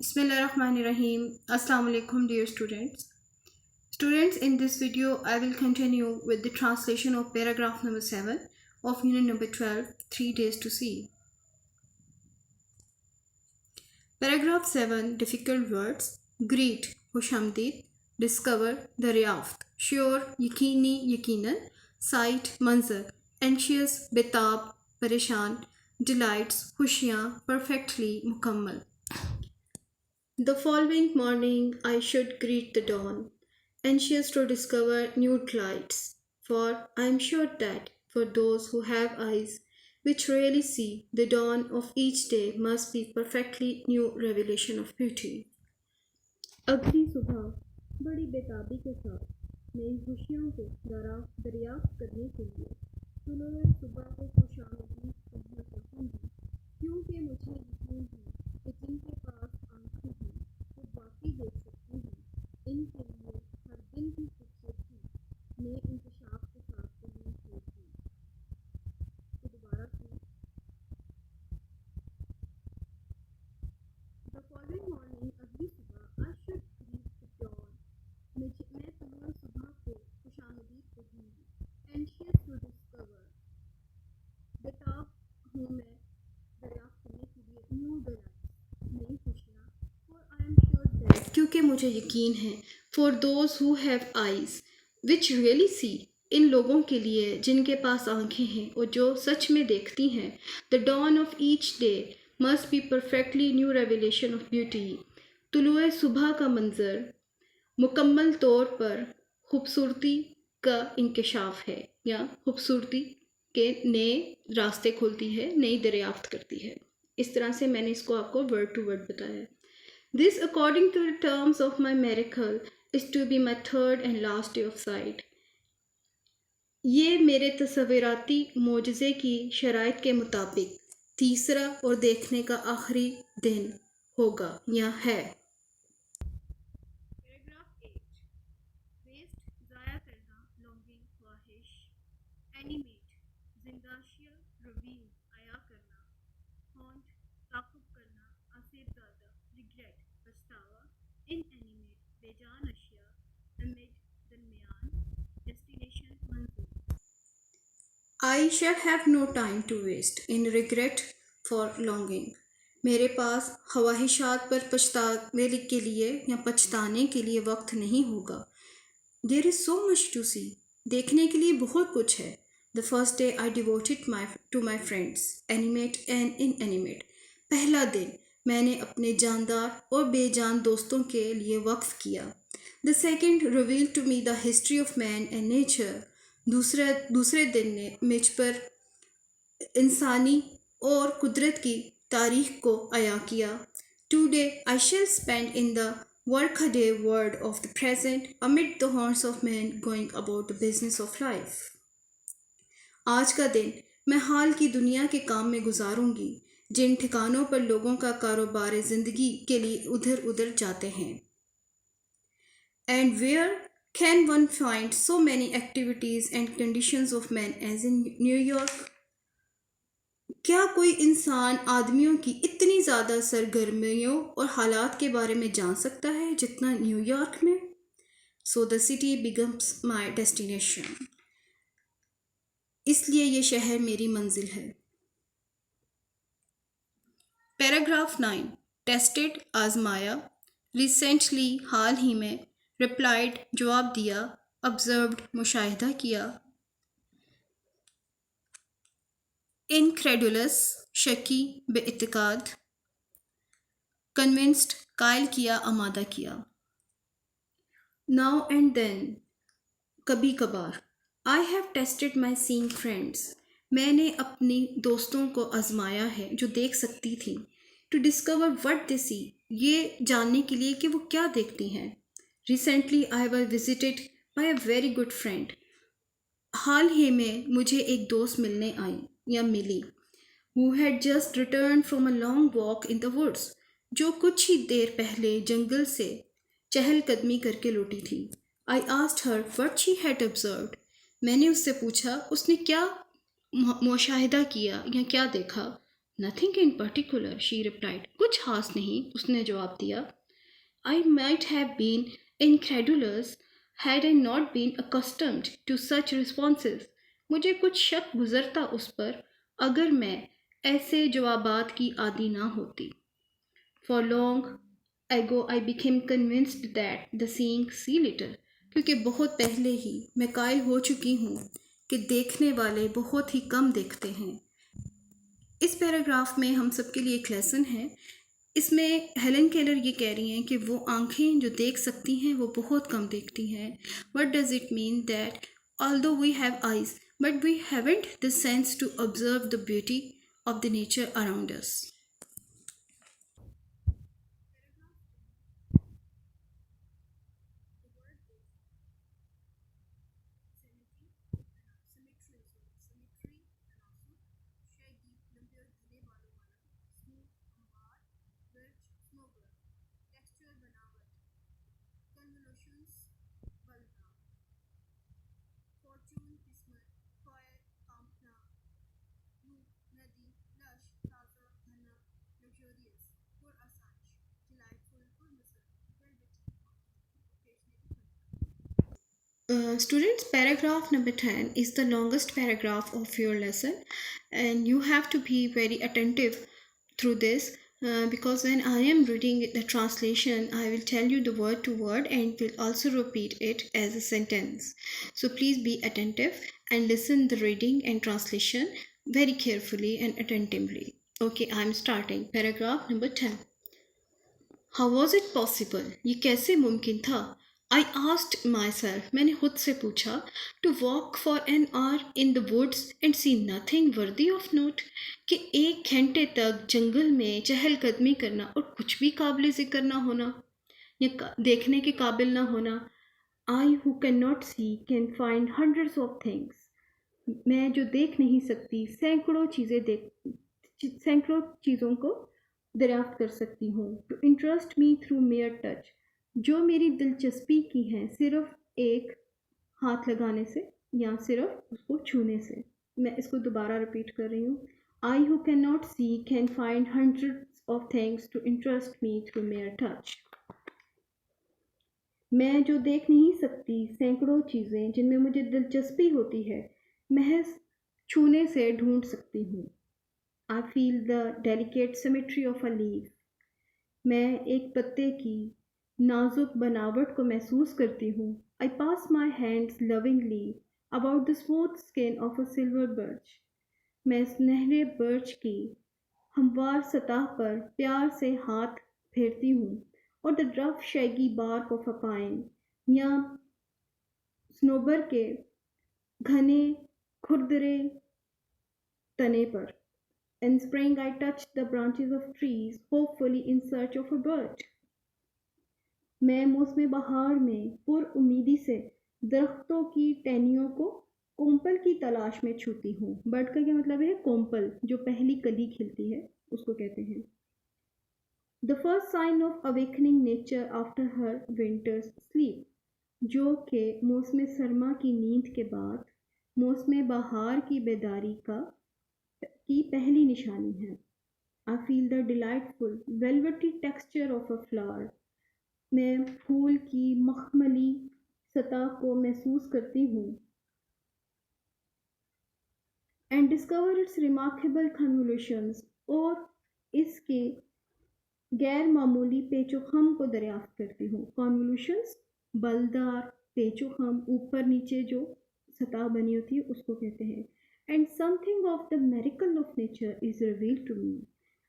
Bismillahirrahmanirrahim. Assalamu alaikum, dear students. Students, in this video, I will continue with the translation of paragraph number 7 of unit number 12, 3 Days to See. Paragraph 7, difficult words. Greet, Hushamdid. Discover, Daryaft. Sure, Yakini, Yakinan. Sight, Manzar. Anxious, Betab, Pareshan. Delights, Khushiyan, perfectly, Mukammal. The following morning I should greet the dawn, anxious to discover new delights, for I am sure that for those who have eyes which really see, the dawn of each day must be perfectly new revelation of beauty. अगली सुबह बड़ी बेताबी के साथ नई खुशियों को दरियाफ्त करने के लिए तुलुए सुबह को खुशामदीद कहना चाहूँगी, क्योंकि मुझे यकीन है कि जिनके पास आंखें हैं वो बाकी देख सकते हैं। इनके लिए हर दिन की खूबसूरती नए इंकशाफ के साथ करनी होगी। तो दोबारा सुनो। The following morning, अगली सुबह, I should greet the dawn. मैं तुलुए सुबह को खुशामदीद कहूँगी। Anxious to discover. बेताब हूँ मैं दरियाफ्त करने के लिए न्यू delights, नई खुशियाँ। For I am sure that, क्योंकि मुझे यकीन है, for those who have eyes which really see, इन लोगों के लिए जिनके पास आंखें हैं और जो सच में देखती हैं, the dawn of each day must be perfectly new revelation of beauty. तुलुए सुबह का मंजर मुकम्मल तौर पर खूबसूरती का इंकशाफ है या खूबसूरती के नए रास्ते खोलती है, नई दरियाफ्त करती है। इस तरह से मैंने इसको आपको वर्ड टू वर्ड बताया। This, according to the terms of my miracle, is to be my third and last day of sight. ये मेरे तसव्वुराती मोजज़े की शराइत के मुताबिक तीसरा और देखने का आखिरी दिन होगा या है। पैराग्राफ 8, वेस्ट ज़ाया करना, लॉन्गिंग, ख्वाहिश, एनिमेट, जिंदाशिया, रवीन, आया करना, हॉन्ट, ताक़ुब करना, आसिफ़ज़ादा, रिग्रेट, पछतावा, इनएनिमेट, बेजान अशिया, अमिड, दरमियान, डेस्टिनेशन, मंजिल। I shall have no time to waste in regret for longing. मेरे पास ख्वाहिशात पर पछताने के लिए या पछताने के लिए वक्त नहीं होगा। There is so much to see. देखने के लिए बहुत कुछ है। The first day I devoted to my friends, animate and inanimate. पहला दिन मैंने अपने जानदार और बेजान दोस्तों के लिए वक्फ किया। The second revealed to me the history of man and nature. दूसरे दिन ने मुझ पर इंसानी और कुदरत की तारीख को आया किया। Today I shall spend in the workaday world of the present amid the haunts of men going about the business of life. आज का दिन मैं हाल की दुनिया के काम में गुजारूंगी, जिन ठिकानों पर लोगों का कारोबार ज़िंदगी के लिए उधर उधर जाते हैं। And where can one find so many activities and conditions of men as in New York? क्या कोई इंसान आदमियों की इतनी ज़्यादा सरगर्मियों और हालात के बारे में जान सकता है जितना न्यूयॉर्क में? So the city becomes my destination. इसलिए ये शहर मेरी मंजिल है। पैराग्राफ 9, टेस्टेड, आजमाया, रिसेंटली, हाल ही में, रिप्लाइड, जवाब दिया, ऑब्जर्व्ड, मुशाहिदा किया, इनक्रेडुलस, शकी, बेइतिकाद, कन्विंस्ड, कायल किया, आमादा किया। नाउ एंड देन, कभी कभार, I have tested my seeing friends, मैंने अपनी दोस्तों को आजमाया है जो देख सकती थी। To discover what they see, ये जानने के लिए कि वो क्या देखती हैं। Recently I was visited by a very good friend, हाल ही में मुझे एक दोस्त मिलने आई या मिली। Who had just return from a long walk in the woods, जो कुछ ही देर पहले जंगल से चहलकदमी करके लौटी थी। I asked her what she had observed, मैंने उससे पूछा उसने क्या मुशाहिदा किया या क्या देखा। Nothing in particular, she replied. कुछ खास नहीं, उसने जवाब दिया. I might have been incredulous had I not been accustomed to such responses. मुझे कुछ शक गुजरता उस पर अगर मैं ऐसे जवाबात की आदी ना होती. For long ago I became convinced that the seeing see little. क्योंकि बहुत पहले ही मैं कायल हो चुकी हूँ कि देखने वाले बहुत ही कम देखते हैं. इस पैराग्राफ में हम सबके लिए एक लेसन है. इसमें हेलन केलर ये कह रही हैं कि वो आंखें जो देख सकती हैं वो बहुत कम देखती हैं. What does it mean? That although we have eyes but we haven't the sense to observe the beauty of the nature around us. Students, paragraph number 10 is the longest paragraph of your lesson, and you have to be very attentive through this because when I am reading the translation, I will tell you the word to word and will also repeat it as a sentence. So please be attentive and listen the reading and translation very carefully and attentively. Okay, I am starting. Paragraph number 10. How was it possible? ये कैसे मुमकिन था? I asked myself, मैंने खुद से पूछा, to walk for an hour in the woods and see nothing worthy of note, कि एक घंटे तक जंगल में चहलकदमी करना और कुछ भी काबिल ज़िक्र ना होना या देखने के काबिल ना होना. I who cannot see can find hundreds of things. मैं जो देख नहीं सकती सैकड़ों चीज़ों को दरियाफ्त कर सकती हूँ. To interest me through mere touch, जो मेरी दिलचस्पी की हैं सिर्फ एक हाथ लगाने से या सिर्फ उसको छूने से. मैं इसको दोबारा रिपीट कर रही हूँ. I who can not see can find hundreds of things to interest me through mere touch. मैं जो देख नहीं सकती सैकड़ों चीज़ें जिनमें मुझे दिलचस्पी होती है महज छूने से ढूंढ सकती हूँ. I feel the delicate symmetry of a leaf. मैं एक पत्ते की नाजुक बनावट को महसूस करती हूँ. I pass my hands lovingly about the smooth skin of a silver birch. मैं सुनहरे बर्च की हमवार सतह पर प्यार से हाथ फेरती हूँ. और the rough shaggy bark of a pine या स्नोबर के घने खुरदरे तने पर. In spring I touch the branches of trees, hopefully in search of a bird. मैं मौसम बहार में पुरउम्मीदी से दरख्तों की टहनियों को कोम्पल की तलाश में छूती हूँ. बर्ड का क्या मतलब है? कोम्पल, जो पहली कली खिलती है उसको कहते हैं. The first sign of awakening nature after her winter's sleep, जो कि मौसम सरमा की नींद के बाद मौसम बहार की बेदारी की पहली निशानी है. I feel the delightful velvety texture of a flower. मैं फूल की मखमली सतह को महसूस करती हूँ. And discover its remarkable convolutions, और इसके गैर मामूली पेचोखम को दरियाफ्त करती हूँ. Convolutions बलदार पेचोखम, ऊपर नीचे जो सतह बनी होती है उसको कहते हैं. And something of the miracle of nature is revealed to me.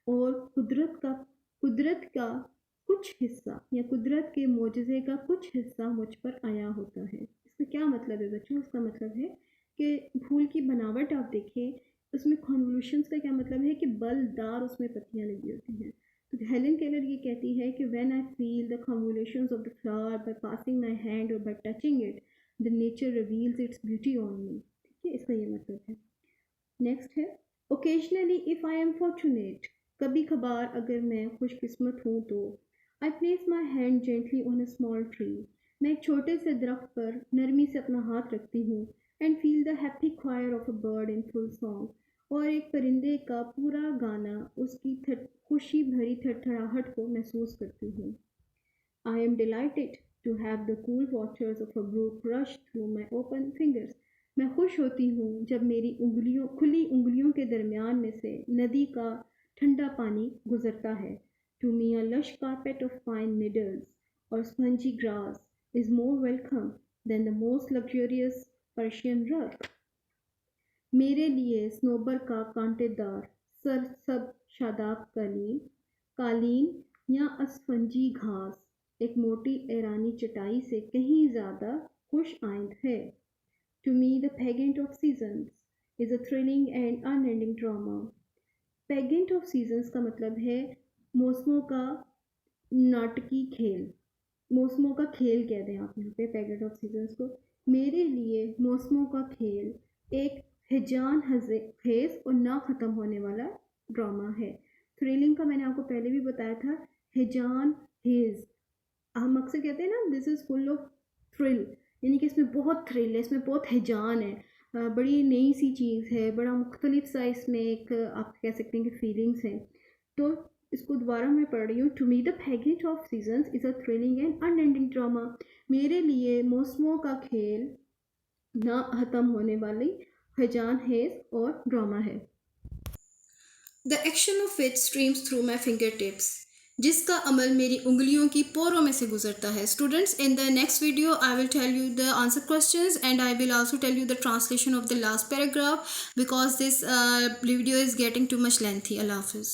और कुदरत का कुछ हिस्सा या कुदरत के मोजज़े का कुछ हिस्सा मुझ पर आया होता है. इसका क्या मतलब है बच्चों? इसका मतलब है कि फूल की बनावट आप देखें, उसमें कॉन्वोल्यूशंस का क्या मतलब है कि बलदार उसमें पत्तियां लगी होती हैं. तो हेलन केलर ये कहती है कि when I feel the convolutions of the flower by passing my hand और by touching it, the nature reveals its beauty on me. ठीक है, इसका ये मतलब है. नेक्स्ट है, occasionally if I am fortunate, कभी कभार अगर मैं खुशकिस्मत हूँ तो. I place my hand gently on a small tree, मैं एक छोटे से दरख्त पर नरमी से अपना हाथ रखती हूँ. And feel the happy quiver of a bird in full song, और एक परिंदे का पूरा गाना उसकी खुशी भरी थरथराहट को महसूस करती हूँ। I am delighted to have the cool waters of a brook rush through my open fingers. मैं खुश होती हूँ जब मेरी खुली उंगलियों के दरमियान में से नदी का ठंडा पानी गुजरता है. To me a lush carpet of pine needles or spongy grass is more welcome than the most luxurious Persian rug. मेरे लिए स्नोबर का कांटेदार सरसब शादाब कालीन या असफंजी घास एक मोटी ईरानी चटाई से कहीं ज़्यादा खुश आइंद है. To me the pageant of seasons is a thrilling and unending drama. Pageant of seasons का मतलब है मौसमों का नाटकी खेल. मौसमों का खेल कहते हैं आप यहाँ पे pageant of seasons को. मेरे लिए मौसमों का खेल एक हिजान खेज और ना ख़त्म होने वाला ड्रामा है. थ्रिलिंग का मैंने आपको पहले भी बताया था. हिजान हेज हम अक्सर कहते हैं ना this is full of thrill, यानी कि इसमें बहुत थ्रिल है, इसमें बहुत हिजान है, बड़ी नई सी चीज़ है, बड़ा मुख्तलिफ सा इसमें एक आप कह सकते हैं कि फीलिंग्स हैं. तो इसको दोबारा मैं पढ़ रही हूँ. टू मी द पैगेज of seasons is a thrilling and unending drama. मेरे लिए मौसमों का खेल ना ख़त्म होने वाली हिजान हेज और ड्रामा है. The action of which streams through my fingertips, जिसका अमल मेरी उंगलियों की पोरों में से गुजरता है. Students, in the next video I will tell you the answer questions and I will also tell you the translation of the last paragraph because this video is getting too much lengthy. अल्लाह हाफिज़.